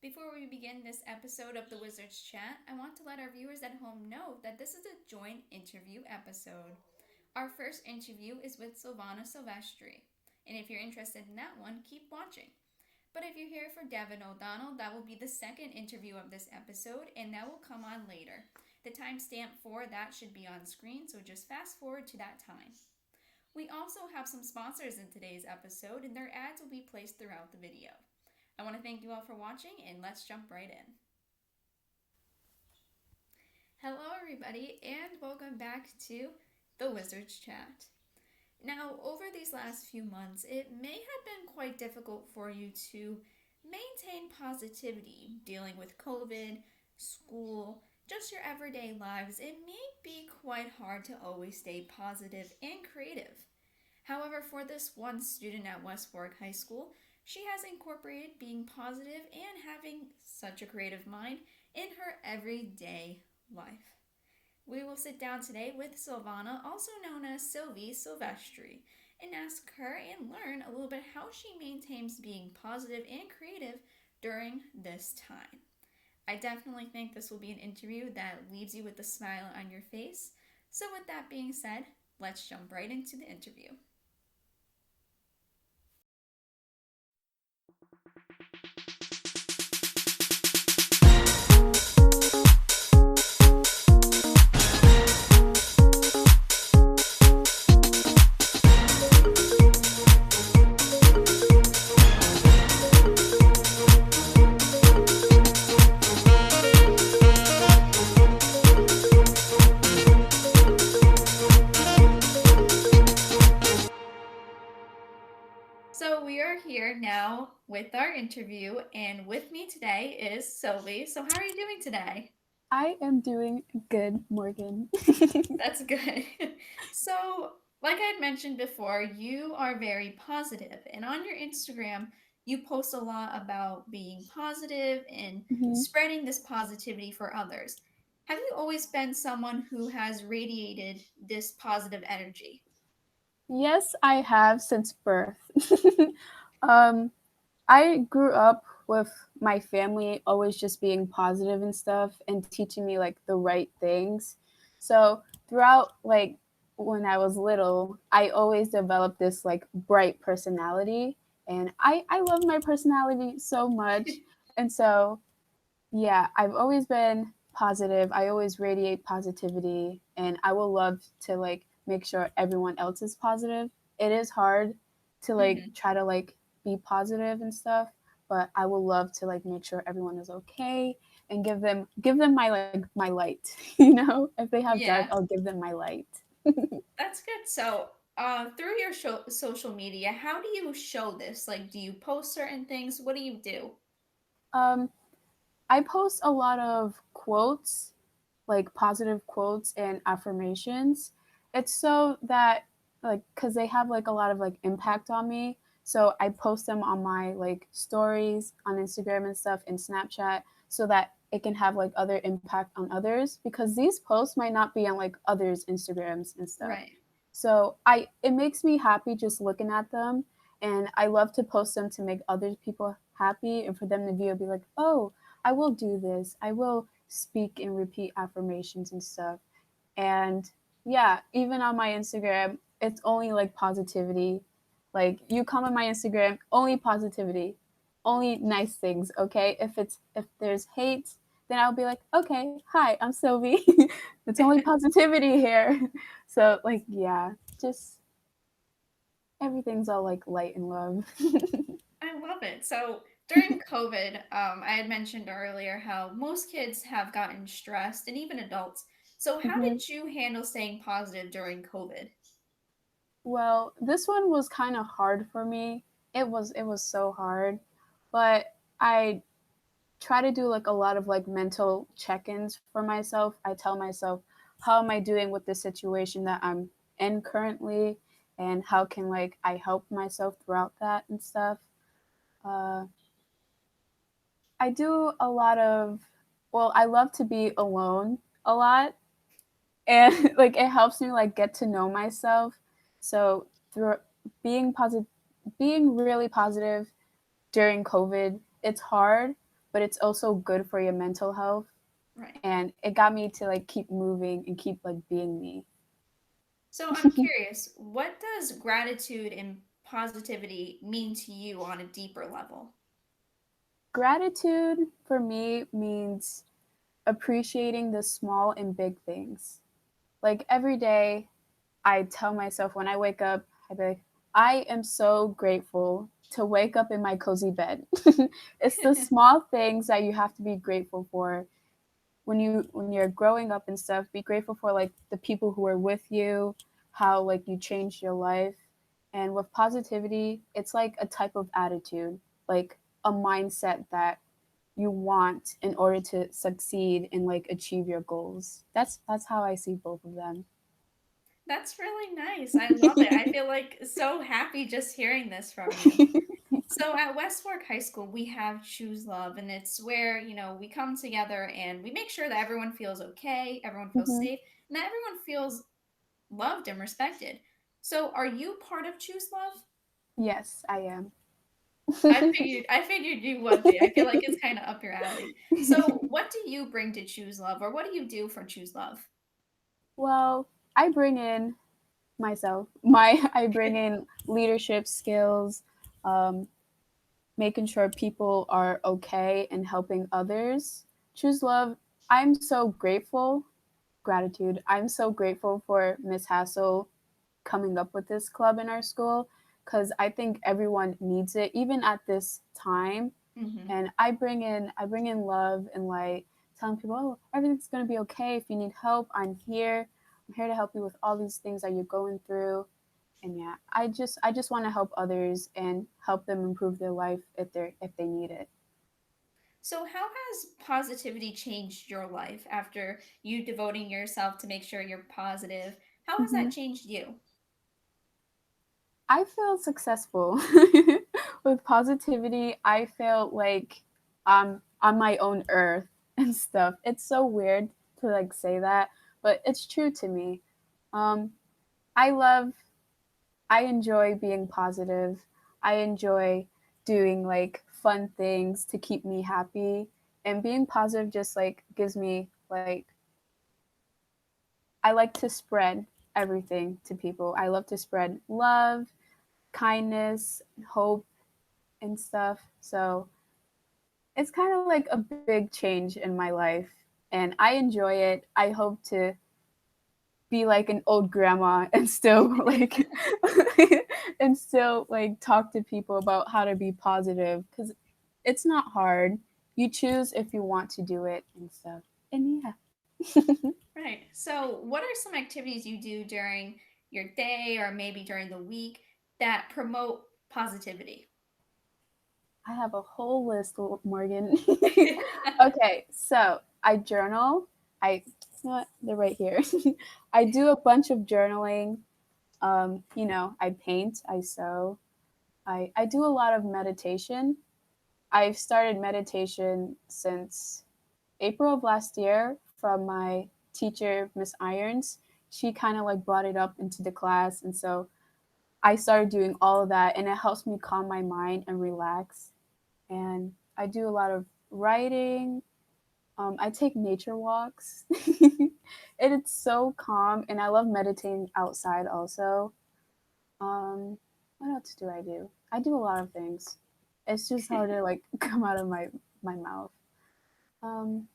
Before we begin this episode of the Wizards Chat, I want to let our viewers at home know that this is a joint interview episode. Our first interview is with Silvonna Silvestre, and if you're interested in that one, keep watching. But if you're here for Devin O'Donnell, that will be the second interview of this episode, and that will come on later. The timestamp for that should be on screen, so just fast forward to that time. We also have some sponsors in today's episode, and their ads will be placed throughout the video. I want to thank you all for watching, and let's jump right in. Hello, everybody, and welcome back to the Wizards Chat. Now, over these last few months, it may have been quite difficult for you to maintain positivity dealing with COVID, school, just your everyday lives. It may be quite hard to always stay positive and creative. However, for this one student at West Warwick High School, she has incorporated being positive and having such a creative mind in her everyday life. We will sit down today with Silvonna, also known as Sylvie Silvestre, and ask her and learn a little bit how she maintains being positive and creative during this time. I definitely think this will be an interview that leaves you with a smile on your face. So, with that being said, let's jump right into the interview. So we are here now with our interview, and with me today is Sylvie. So how are you doing today? I am doing good, Morgan. That's good. So, like I had mentioned before, you are very positive, and on your Instagram, you post a lot about being positive and Mhm. spreading this positivity for others. Have you always been someone who has radiated this positive energy? Yes, I have since birth. um, I grew up with my family always just being positive and stuff and teaching me like the right things. So throughout like when I was little, I always developed this like bright personality, and I love my personality so much. And so yeah, I've always been positive. I always radiate positivity, and I will love to like make sure everyone else is positive. It is hard to like Mm-hmm. try to like be positive and stuff, but I will love to like make sure everyone is okay and give them my like my light. If they have dark, Yeah, I'll give them my light. that's good. So, through your social media, how do you show this? Like, do you post certain things? What do you do? Um, I post a lot of quotes, like positive quotes and affirmations. It's so that like cuz they have like a lot of like impact on me. So I post them on my like stories on Instagram and stuff and Snapchat so that it can have like other impact on others because these posts might not be on like others Instagrams and stuff. Right. So I it makes me happy just looking at them, and I love to post them to make other people happy and for them to view and be like, "Oh, I will do this. I will speak and repeat affirmations and stuff." And yeah, even on my Instagram, it's only like positivity. Like you come on my Instagram, only positivity, only nice things, okay? If there's hate, then I'll be like, "Okay, hi, I'm Sylvie." It's only positivity here. So like yeah, just everything's all like light and love. I love it. So during COVID, I had mentioned earlier how most kids have gotten stressed and even adults. So how Mhm. did you handle staying positive during COVID? Well, this one was kind of hard for me. It was so hard, but I try to do like a lot of like mental check-ins for myself. I tell myself, how am I doing with the situation that I'm in currently, and how can like I help myself throughout that and stuff. Uh, I do a lot of well, I love to be alone a lot, and like it helps me like get to know myself. So through being positive, being really positive during COVID, it's hard, but it's also good for your mental health. Right. And it got me to like keep moving and keep like being me. So I'm curious, what does gratitude and positivity mean to you on a deeper level? Gratitude for me means appreciating the small and big things. Like every day, I tell myself when I wake up, I be like, I am so grateful to wake up in my cozy bed. It's the small things that you have to be grateful for when you're growing up and stuff. Be grateful for like the people who are with you, how like you changed your life. And with positivity, it's like a type of attitude, like a mindset that you want in order to succeed and like achieve your goals. That's how I see both of them. That's really nice. I love it. I feel like so happy just hearing this from you. So at Westfork High School, we have Choose Love, and it's where, we come together and we make sure that everyone feels okay, everyone feels Hmm. safe, and that everyone feels loved and respected. So are you part of Choose Love? Yes, I am. I figured you would be. I feel like it's kind of up your alley. So what do you bring to Choose Love, or what do you do for Choose Love? Well, I bring in myself. My I bring in leadership skills, um, making sure people are okay and helping others. Choose love. I'm so grateful. Gratitude. I'm so grateful for Miss Hassel coming up with this club in our school because I think everyone needs it, even at this time. Hmm. And I bring in love and light, telling people, oh, everything's gonna be okay. If you need help, I'm here. I'm here to help you with all these things that you're going through. And yeah, I just want to help others and help them improve their life if they need it. So how has positivity changed your life after you devoting yourself to make sure you're positive? How has Hmm. that changed you? I feel successful with positivity. I feel like I'm on my own earth and stuff. It's so weird to like say that, but it's true to me. Um, I love I enjoy being positive. I enjoy doing like fun things to keep me happy. And being positive just like gives me like I like to spread everything to people. I love to spread love, kindness, hope and stuff. So it's kind of like a big change in my life and I enjoy it. I hope to be like an old grandma and still like and still like talk to people about how to be positive because it's not hard. You choose if you want to do it and stuff. And yeah. Right. So, what are some activities you do during your day or maybe during the week that promote positivity? I have a whole list, Morgan. Okay, so I journal. You know what? They're right here. I do a bunch of journaling. I paint, I sew. I do a lot of meditation. I've started meditation since April of last year from my teacher, Miss Irons. She kind of like brought it up into the class. And so I started doing all of that, and it helps me calm my mind and relax. And I do a lot of writing. I take nature walks. And it's so calm, and I love meditating outside also. Um, what else do I do? I do a lot of things. It's just hard to like come out of my mouth. Um,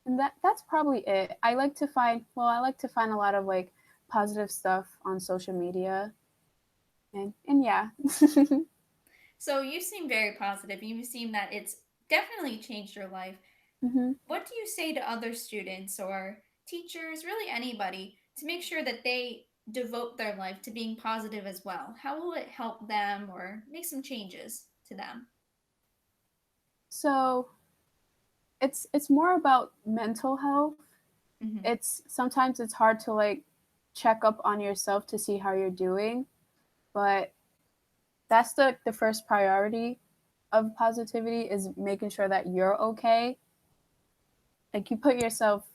and that's probably it. I like to find a lot of like positive stuff on social media, and yeah. So, you seem very positive. You seem that it's definitely changed your life. Hmm. What do you say to other students or teachers, really anybody, to make sure that they devote their life to being positive as well? How will it help them or make some changes to them? So it's more about mental health. Hmm. It's sometimes it's hard to like check up on yourself to see how you're doing, but that's the first priority of positivity is making sure that you're okay. Like you put yourself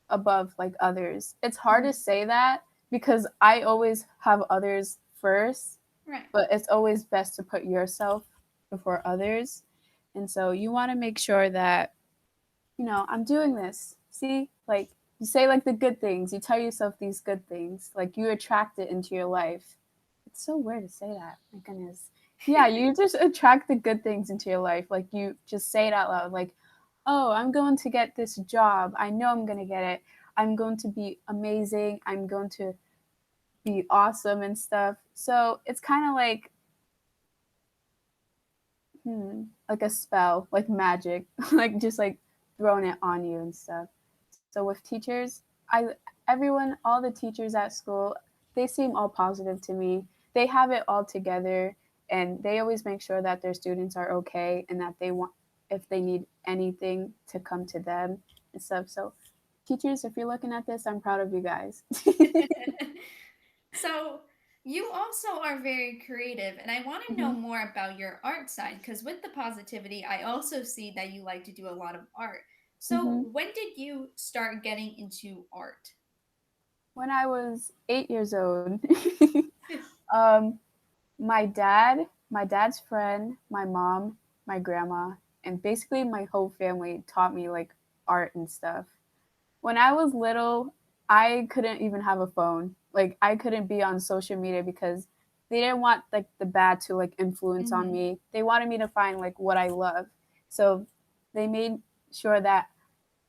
above like others. It's hard to Hmm. say that because I always have others first, Right. but it's always best to put yourself before others. And so you want to make sure that, I'm doing this. See, like you say like the good things, you tell yourself these good things, like you attract it into your life. It's so weird to say that. My goodness. Yeah, you just attract the good things into your life. Like you just say it out loud. Like, oh, I'm going to get this job. I know I'm going to get it. I'm going to be amazing. I'm going to be awesome and stuff. So it's kind of like a spell, like magic, like just like throwing it on you and stuff. So with teachers, everyone, all the teachers at school, they seem all positive to me. They have it all together, and they always make sure that their students are okay and that they want, if they need anything, to come to them and stuff. So teachers, if you're looking at this, I'm proud of you guys. So, you also are very creative, and I want to know hmm more about your art side because with the positivity, I also see that you like to do a lot of art. So, hmm when did you start getting into art? When I was 8 years old, um, my dad's friend, my mom, my grandma, and basically my whole family taught me like art and stuff. When I was little, I couldn't even have a phone. Like I couldn't be on social media because they didn't want like the bad to like influence on Hmm. me. They wanted me to find like what I love. So they made sure that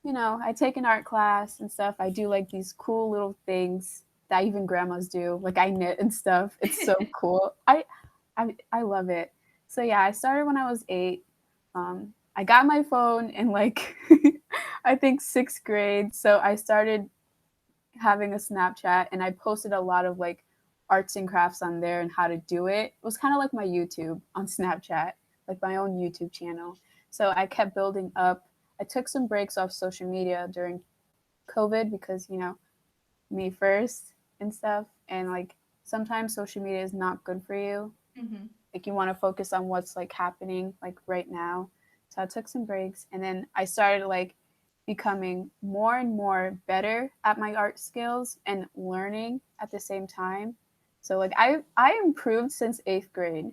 I take an art class and stuff. I do like these cool little things that even grandmas do. Like I knit and stuff. It's so cool. I love it. So yeah, I started when I was 8. I got my phone in like I think 6th grade. So I started having a Snapchat and I posted a lot of like arts and crafts on there and how to do it. It was kind of like my YouTube on Snapchat, like my own YouTube channel. So I kept building up. I took some breaks off social media during COVID because, me first and stuff. And like sometimes social media is not good for you. Hmm. Like you want to focus on what's like happening like right now. So I took some breaks and then I started like becoming more and more better at my art skills and learning at the same time. So like I improved since 8th grade.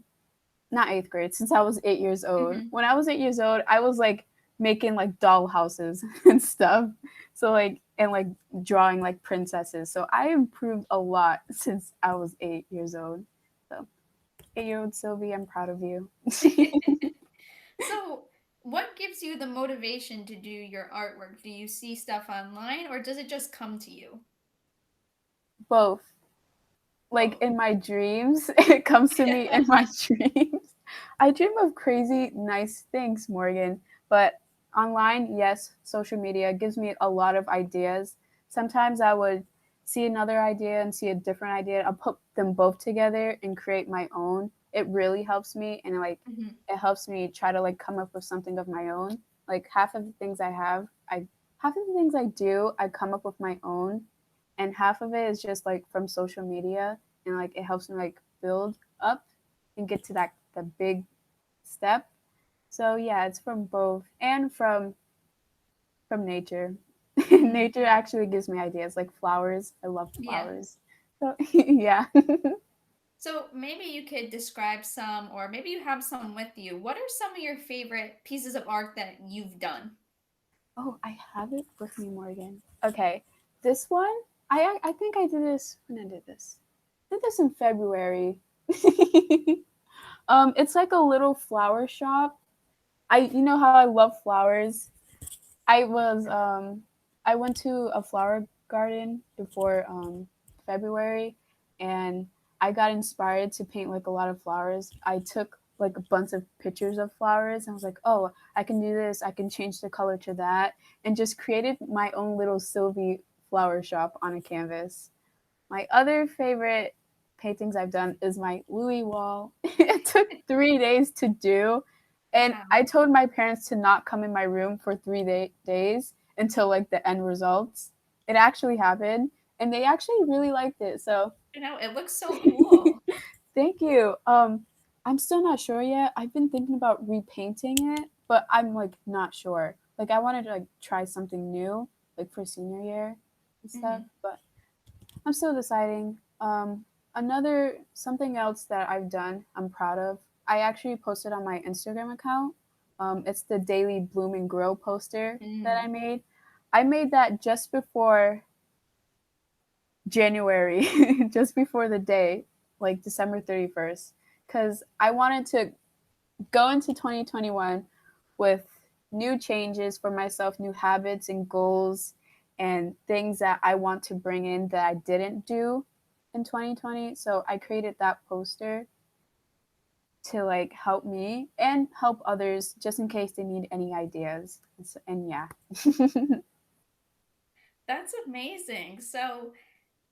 Not 8th grade, since I was 8 years old. Hmm. When I was 8 years old, I was like making like doll houses and stuff. So like and like drawing like princesses. So I improved a lot since I was 8 years old. So 8-year-old Sylvie, I'm proud of you. So, what gives you the motivation to do your artwork? Do you see stuff online or does it just come to you? Both. Like Both. in my dreams, it comes to me in my dreams. I dream of crazy, nice things, Morgan. But online, yes, social media gives me a lot of ideas. Sometimes I would see another idea and see a different idea. I'll put them both together and create my own. It really helps me, and like Hmm. it helps me try to like come up with something of my own. Like half of the things I do, I come up with my own, and half of it is just like from social media, and like it helps me like build up and get to that the big step. So yeah, it's from both and from nature. Hmm. Nature actually gives me ideas like flowers. I love Yeah. flowers. So yeah. So maybe you could describe some, or maybe you have some with you. What are some of your favorite pieces of art that you've done? Oh, I have it with me, Morgan. Okay, this one, I think I did this when I did this. I did this in February. It's like a little flower shop. You know how I love flowers. I was I went to a flower garden before February, and I got inspired to paint like a lot of flowers. I took like a bunch of pictures of flowers and I was like, "Oh, I can do this. I can change the color to that." And just created my own little Sylvie flower shop on a canvas. My other favorite paintings I've done is my Louis wall. It took 3 days to do. And I Wow. told my parents to not come in my room for 3 days until like the end results. It actually happened. And they actually really liked it. So You know, it looks so cool. thank you. I'm still not sure yet. I've been thinking about repainting it, but I'm like not sure. Like I wanted to like try something new, like for senior year and stuff, Hmm. but I'm still deciding. Another something else that I've done, I'm proud of. I actually posted on my Instagram account. It's the Daily Bloom and Grow poster that I Mm. made. I made that just before January, just before the day, like December 31st, because I wanted to go into 2021 with new changes for myself, new habits and goals, and things that I want to bring in that I didn't do in 2020. So I created that poster to like help me and help others just in case they need any ideas. And yeah. That's amazing. So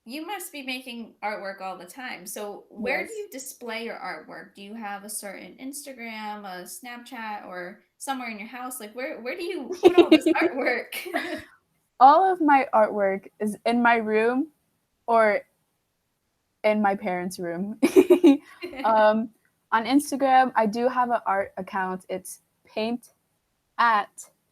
you must be making artwork all the time. So where do Yes. you display your artwork? Do you have a certain Instagram, a Snapchat, or somewhere in your house? Like where do you put all this artwork? All of my artwork is in my room or in my parents' room. um, on Instagram, I do have an art account. It's paint at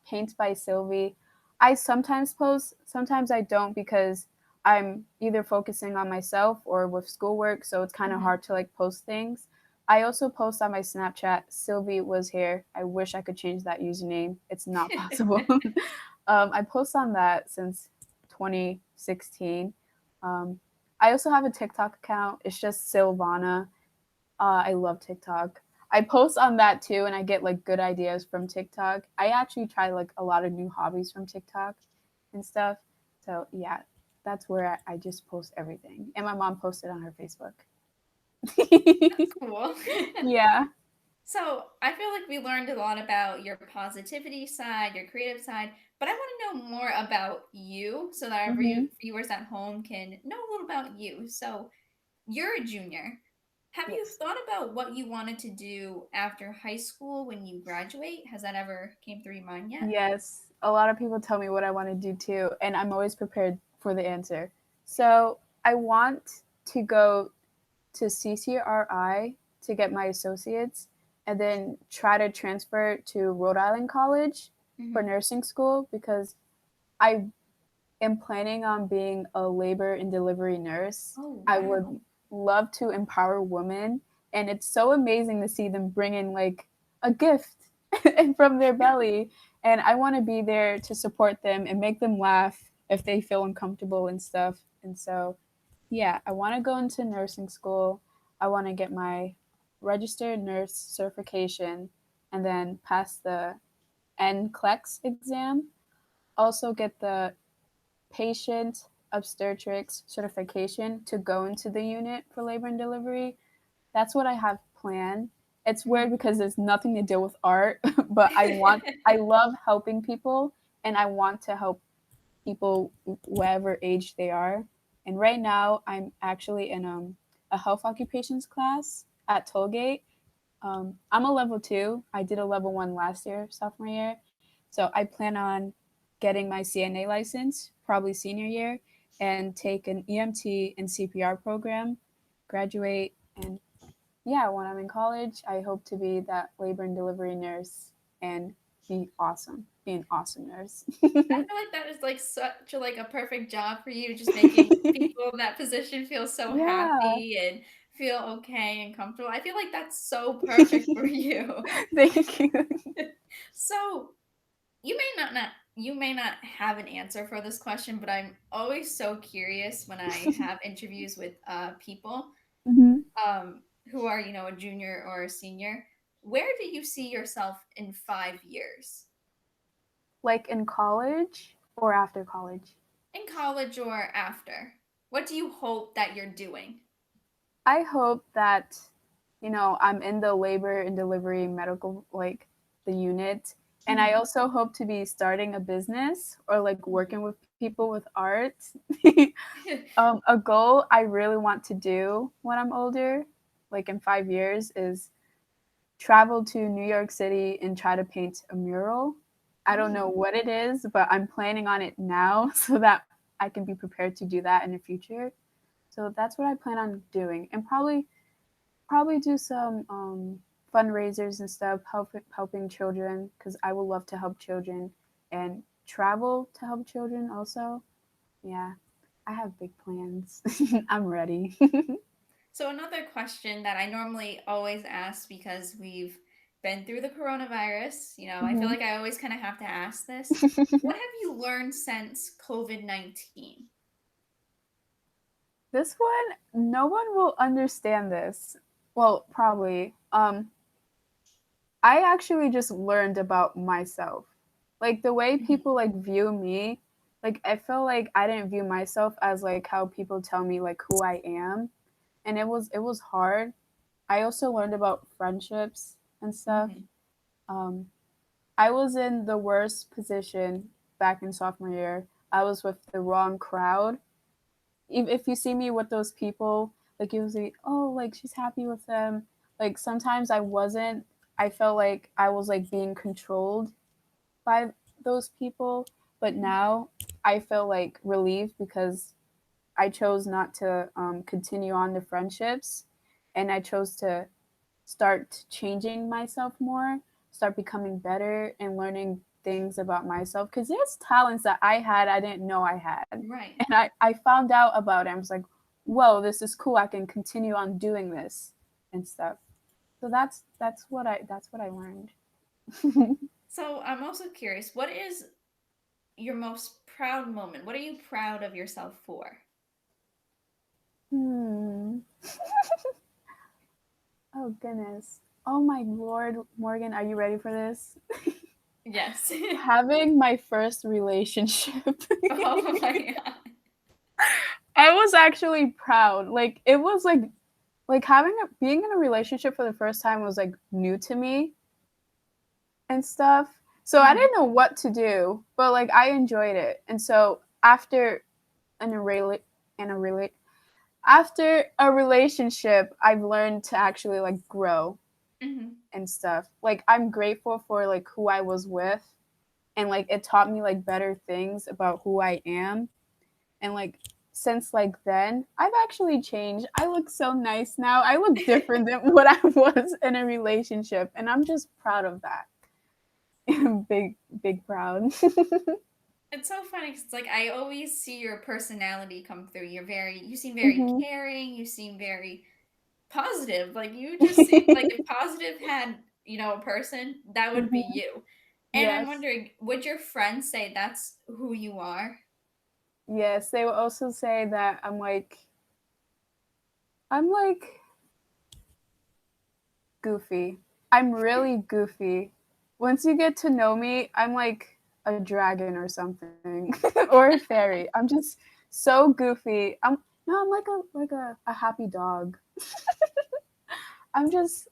paint by Sylvie. I sometimes post, sometimes I don't because I'm either focusing on myself or with schoolwork, so it's kind of Mhm. hard to like post things. I also post on my Snapchat. Sylvie was here. I wish I could change that username. It's not possible. I post on that since 2016. Um, I also have a TikTok account. It's just Silvonna. I love TikTok. I post on that too, and I get like good ideas from TikTok. I actually try like a lot of new hobbies from TikTok and stuff. So yeah, that's where I just post everything. And my mom posted on her Facebook. That's cool. Yeah. So I feel like we learned a lot about your positivity side, your creative side, but I want to know more about you so that our Hmm. viewers at home can know a little about you. So you're a junior. Have you Yes. thought about what you wanted to do after high school when you graduate? Has that ever came through your mind yet? Yes. A lot of people tell me what I want to do too, and I'm always prepared for the answer. So I want to go to CCRI to get my associates and then try to transfer to Rhode Island College for Hmm. nursing school because I am planning on being a labor and delivery nurse. Oh, I would wow. love to empower women, and it's so amazing to see them bring in like a gift from their belly. And I want to be there to support them and make them laugh if they feel uncomfortable and stuff. And so, yeah, I want to go into nursing school. I want to get my registered nurse certification and then pass the NCLEX exam. Also, get the patient obstetrics certification to go into the unit for labor and delivery. That's what I have planned. It's weird Mhm. because there's nothing to do with art, but I love helping people and I want to help people whatever age they are. And right now I'm actually in a health occupations class at Tollgate. I'm a level 2. I did a level 1 last year, sophomore year. So I plan on getting my CNA license probably senior year and take an EMT and CPR program, graduate, and yeah, when I'm in college, I hope to be that labor and delivery nurse and be awesome, be an awesome nurse. I feel like that is like such a like a perfect job for you, just making people in that position feel so Yeah. happy and feel okay and comfortable. I feel like that's so perfect for you. Thank you. So you may not have an answer for this question, but I'm always so curious when I have interviews with people Hmm. who are, a junior or a senior. Where do you see yourself in 5 years? Like in college or after college? In college or after? What do you hope that you're doing? I hope that, I'm in the labor and delivery medical, like the unit. And I Mhm. also hope to be starting a business or like Ooh. working with people with art. A goal I really want to do when I'm older, like in 5 years, is travel to New York City and try to paint a mural. I don't know Ooh. what it is, but I'm planning on it now so that I can be prepared to do that in the future. So that's what I plan on doing, and probably do some fundraisers and stuff, helping children because I would love to help children and travel to help children also. Yeah, I have big plans. I'm ready. So another question that I normally always ask because we've been through the coronavirus. I feel Mhm. like I always kind of have to ask this. What have you learned since COVID-19? This one, no one will understand this. Well, probably. I actually just learned about myself. Like the way Mhm. people like view me, like I feel like I didn't view myself as like how people tell me like who I am. And it was hard. I also learned about friendships and stuff. Mhm. Um, I was in the worst position back in sophomore year. I was with the wrong crowd. If you see me with those people, like you say, oh, like she's happy with them. Like sometimes I wasn't. I felt like I was like being controlled by those people. But Mhm. now I feel like relieved because I chose not to continue on the friendships, and I chose to start changing myself more, start becoming better, and learning things about myself. Because there's talents that I had I didn't know I had. Right. And I found out about it. I was like, whoa, this is cool. I can continue on doing this and stuff. So that's what I learned. So I'm also curious, what is your most proud moment? What are you proud of yourself for? Hmm. Oh goodness. Oh my lord, Morgan, are you ready for this? Yes. Having my first relationship. Oh my god. I was actually proud. Like it was like being in a relationship for the first time was like new to me and stuff. So I Mhm. didn't know what to do, but like I enjoyed it. And so after an in a rela- after a relationship, I've learned to actually like grow Mhm. and stuff. Like I'm grateful for like who I was with, and like it taught me like better things about who I am. And like since like then, I've actually changed. I look so nice now. I look different than what I was in a relationship, and I'm just proud of that. Big proud. It's so funny because it's like I always see your personality come through. You seem very Hmm. caring. You seem very positive. Like you just seem like if positive had, a person, that would be Hmm. you. And I'm Yes. wondering, would your friends say that's who you are? Yes. They will also say that I'm like goofy. I'm really goofy. Once you get to know me, I'm like a dragon or something or a fairy. I'm just so goofy. I'm like a happy dog. I'm just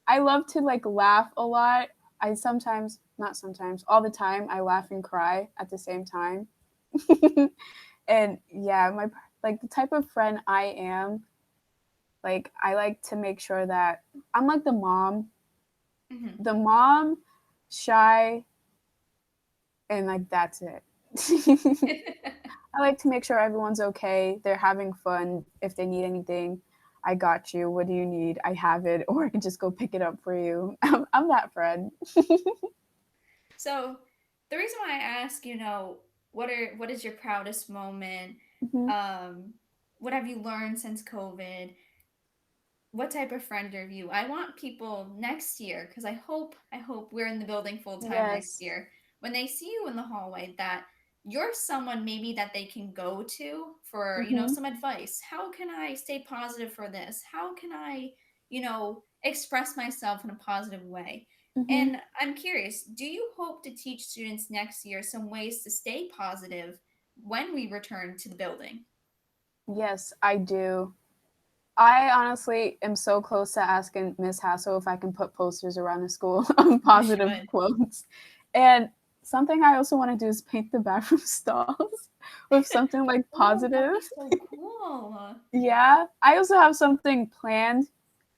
I love to like laugh a lot. I sometimes, not sometimes, all the time I laugh and cry at the same time. And yeah, my like the type of friend I am, like I like to make sure that I'm like Hmm. the mom, shy, and like that's it. I like to make sure everyone's okay, they're having fun. If they need anything, I got you. What do you need? I have it, or I can just go pick it up for you. I'm that friend. So the reason why I ask, what is your proudest moment? Hmm. Um, what have you learned since COVID? What type of friend are you? I want people next year because I hope we're in the building full time next Yes. year. When they see you in the hallway, that you're someone maybe that they can go to for Hmm. some advice. How can I stay positive for this? How can I express myself in a positive way? Hmm. And I'm curious, do you hope to teach students next year some ways to stay positive when we return to the building? Yes, I do. I honestly am so close to asking Miss Hassel if I can put posters around the school of You positive should. quotes. And something I also want to do is paint the bathroom stalls with something like Oh, that'd positive. be so cool. Yeah. I also have something planned.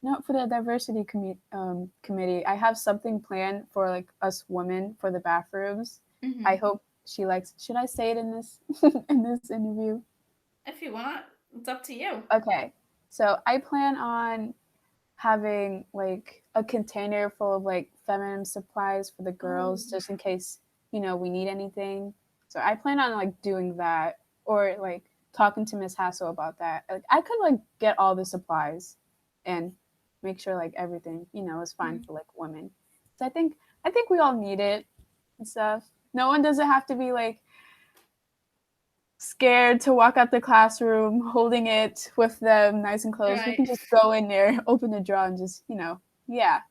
No, for the diversity committee, I have something planned for like us women for the bathrooms. I Hmm. hope she likes. Should I say it in this in this interview? If you want, it's up to you. Okay. So I plan on having like a container full of like feminine supplies for the Oh, girls just in case, we need anything. So I plan on like doing that, or like talking to Miss Hassel about that. Like I could like get all the supplies and make sure like everything, is fine Mhm. for like women. So I think we all need it and stuff. No one doesn't have to be like scared to walk out the classroom holding it with them nice and close. We Right. can just go in there, open the drawer, and just, yeah.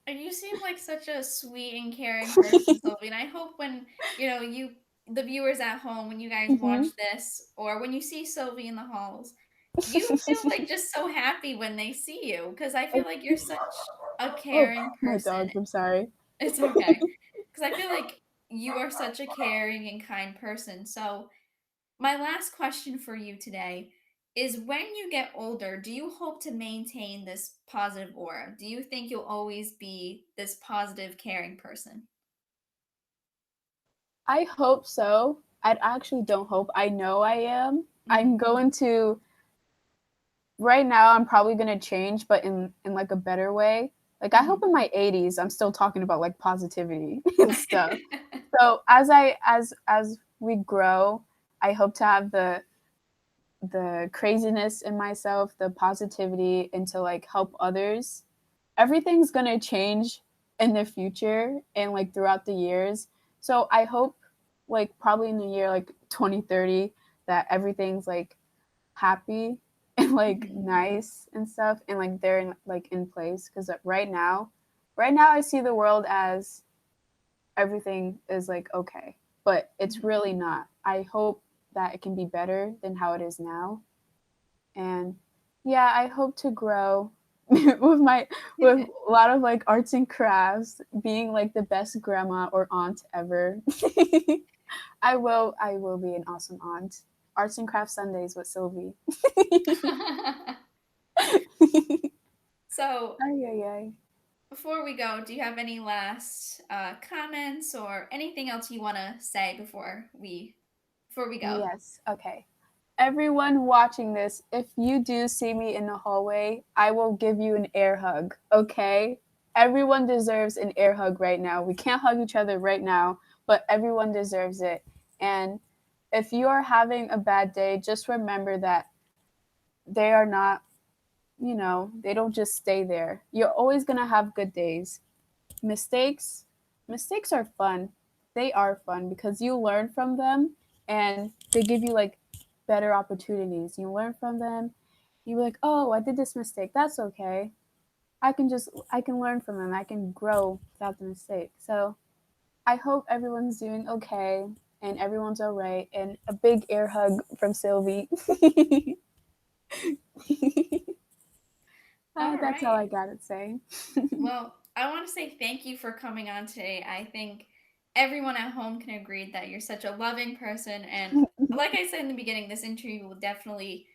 And you seem like such a sweet and caring person, Sylvie. And I hope when, the viewers at home, when you guys watch Hmm. this or when you see Sylvie in the halls, you feel like just so happy when they see you because I feel like you're such a Oh, caring my person. dogs, I'm sorry. It's okay. Because I feel like you are such a caring and kind person. So, my last question for you today is when you get older, do you hope to maintain this positive aura? Do you think you'll always be this positive, caring person? I hope so. I actually don't hope. I know I am. I'm Mhm. going to right now I'm probably going to change but in like a better way. Like I hope Mhm. in my 80s I'm still talking about like positivity and stuff. So as we grow, I hope to have the craziness in myself, the positivity, and to like help others. Everything's going to change in the future and like throughout the years. So I hope like probably in the year like 2030 that everything's like happy and like Mhm. nice and stuff and like they're in place because right now I see the world as everything is like okay, but it's Mhm. really not. I hope that it can be better than how it is now. And yeah, I hope to grow with a lot of like arts and crafts, being like the best grandma or aunt ever. I will be an awesome aunt. Arts and crafts Sundays with Sylvie. So, Ay, ay, ay. before we go, do you have any last comments or anything else you want to say before we go? Yes. Okay. Everyone watching this, if you do see me in the hallway, I will give you an air hug. Okay? Everyone deserves an air hug right now. We can't hug each other right now, but everyone deserves it. And if you are having a bad day, just remember that they are not, they don't just stay there. You're always going to have good days. Mistakes, mistakes are fun. They are fun because you learn from them and they give you like better opportunities. You learn from them. You're like, oh, I did this mistake. That's okay. I can learn from them. I can grow without the mistake. So I hope everyone's doing okay and everyone's all right. And a big air hug from Sylvie. All That's all right. I gotta say. Well, I want to say thank you for coming on today. I think everyone at home can agree that you're such a loving person. And like I said in the beginning, this interview will definitely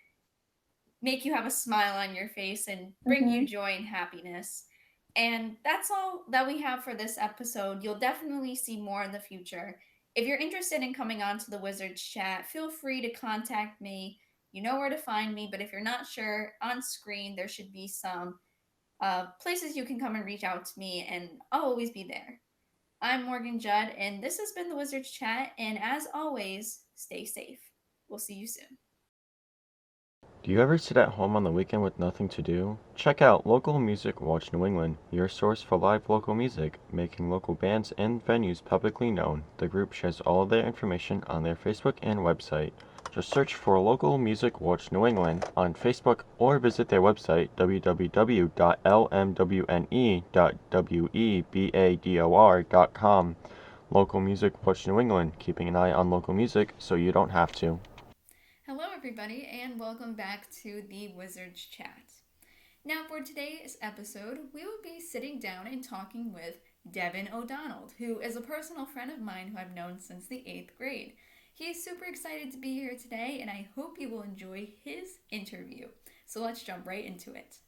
make you have a smile on your face and bring Hmm. you joy and happiness. And that's all that we have for this episode. You'll definitely see more in the future. If you're interested in coming on to the Wizards chat, feel free to contact me. You know where to find me, but if you're not sure, on screen there should be some places you can come and reach out to me, and I'll always be there. I'm Morgan Judd, and this has been the Wizards Chat. And as always, stay safe. We'll see you soon. Do you ever sit at home on the weekend with nothing to do? Check out Local Music Watch New England, your source for live local music, making local bands and venues publicly known. The group shares all of their information on their Facebook and website. Just search for Local Music Watch New England on Facebook or visit their website www.lmwne.webador.com. Local Music Watch New England, keeping an eye on local music so you don't have to. Hello, everybody, and welcome back to the Wizards Chat. Now, for today's episode, we will be sitting down and talking with Devin O'Donnell, who is a personal friend of mine who I've known since the 8th grade. He's super excited to be here today, and I hope you will enjoy his interview. So let's jump right into it.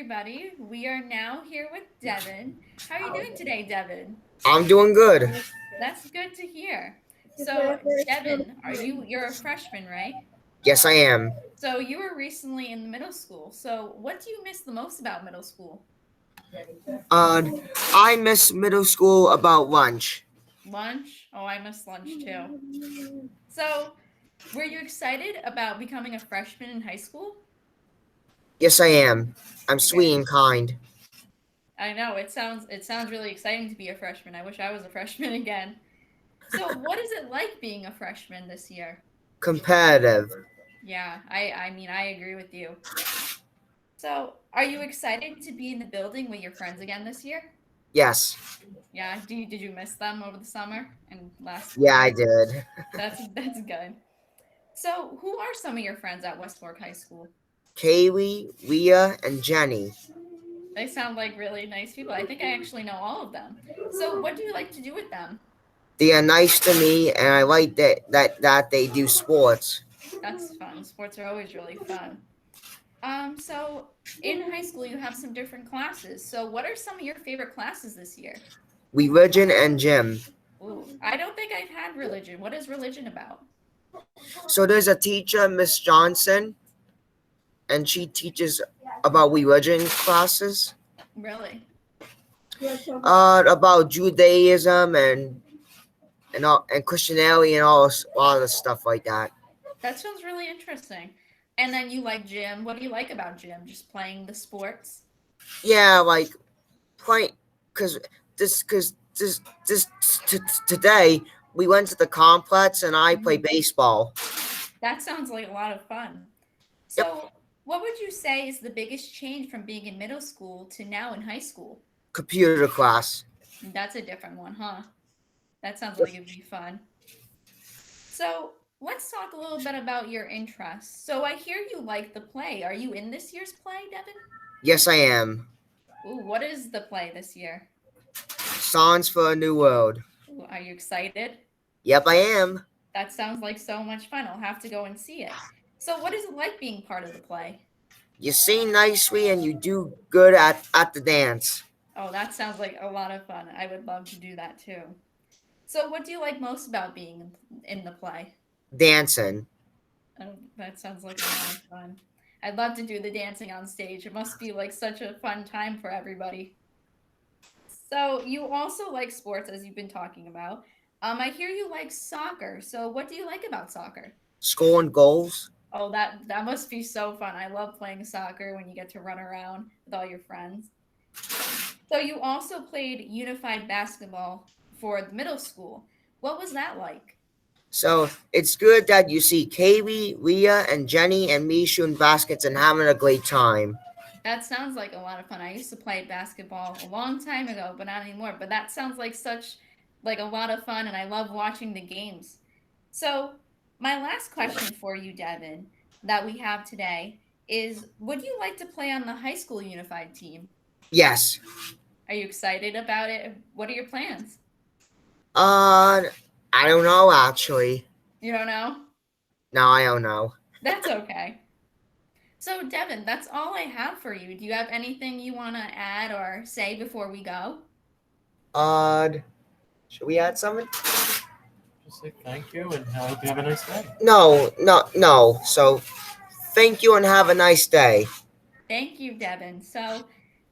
everybody. We are now here with Devin. How are you doing today, Devin? I'm doing good. That's good to hear. So, Devin, you're a freshman, right? Yes, I am. So, you were recently in the middle school. So, what do you miss the most about middle school? Uh, I miss middle school about lunch. Lunch? Oh, I miss lunch too. So, were you excited about becoming a freshman in high school? Yes, I am. I'm sweet Okay. and kind. I know it sounds really exciting to be a freshman. I wish I was a freshman again. So, what is it like being a freshman this year? Competitive. Yeah, I mean, I agree with you. So, are you excited to be in the building with your friends again this year? Yes. Yeah, did you miss them over the summer and last school Yeah, I year? did. That's good. So, who are some of your friends at West Fork High School? Kaylee, Leah, and Jenny. They sound like really nice people. I think I actually know all of them. So, what do you like to do with them? They are nice to me, and I like that they do sports. That's fun. Sports are always really fun. So in high school you have some different classes. So what are some of your favorite classes this year? Religion and gym. Ooh, I don't think I've had religion. What is religion about? So there's a teacher, Miss Johnson, and she teaches about religion classes. Really? About Judaism and Christianity and all the stuff like that. That sounds really interesting. And then you like gym. What do you like about gym? Just playing the sports? Yeah, like point because today we went to the complex and I play Mhm. baseball. That sounds like a lot of fun. Yep, So what would you say is the biggest change from being in middle school to now in high school? computer class. That's a different one, huh? That sounds Yep. like it'd be fun. So let's talk a little bit about your interests. So I hear you like the play. Are you in this year's play, Devin? Yes, I am. Ooh, what is the play this year? Songs for a New World. Ooh, are you excited? Yep, I am. That sounds like so much fun. I'll have to go and see it. So what is it like being part of the play? You sing nicely and you do good at the dance. Oh, that sounds like a lot of fun. I would love to do that too. So what do you like most about being in the play? Dancing. Oh, that sounds like a lot of fun. I'd love to do the dancing on stage. It must be like such a fun time for everybody. So you also like sports, as you've been talking about. I hear you like soccer. So what do you like about soccer? Scoring goals. Oh, that must be so fun. I love playing soccer when you get to run around with all your friends. So you also played unified basketball for the middle school. What was that like? So it's good that you see Kaylee, Leah, and Jenny and me shooting baskets and having a great time. That sounds like a lot of fun. I used to play basketball a long time ago, but not anymore. But that sounds like such like a lot of fun and I love watching the games. So, my last question for you, Devin, that we have today is would you like to play on the high school unified team? Yes. Are you excited about it? What are your plans? Uh, I don't know actually. You don't know? No, I don't know. That's okay. So, Devin, that's all I have for you. Do you have anything you want to add or say before we go? Uh, should we add something? Just say thank you and I hope you have a nice day. No. So, thank you and have a nice day. Thank you, Devin. So,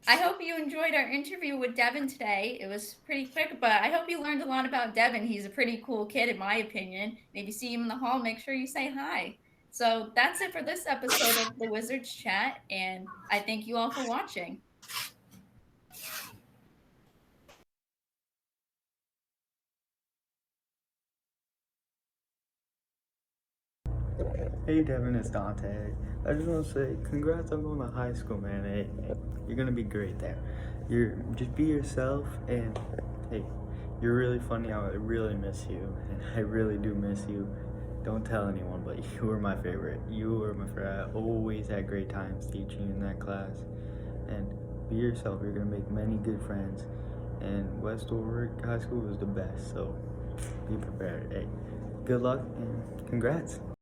I hope you enjoyed our interview with Devin today. It was pretty quick, but I hope you learned a lot about Devin. He's a pretty cool kid, in my opinion. Maybe see him in the hall, make sure you say hi. So, that's it for this episode of the Wizards Chat, and I thank you all for watching. Hey Devin, it's Dante. I just want to say congrats on going to high school, man. Hey, you're gonna be great there. You're just be yourself, and hey, you're really funny. I really miss you, and I really do miss you. Don't tell anyone, but you were my favorite. You were my favorite. I always had great times teaching in that class. And be yourself. You're gonna make many good friends. And West Warwick High School is the best, so be prepared. Hey, good luck and congrats.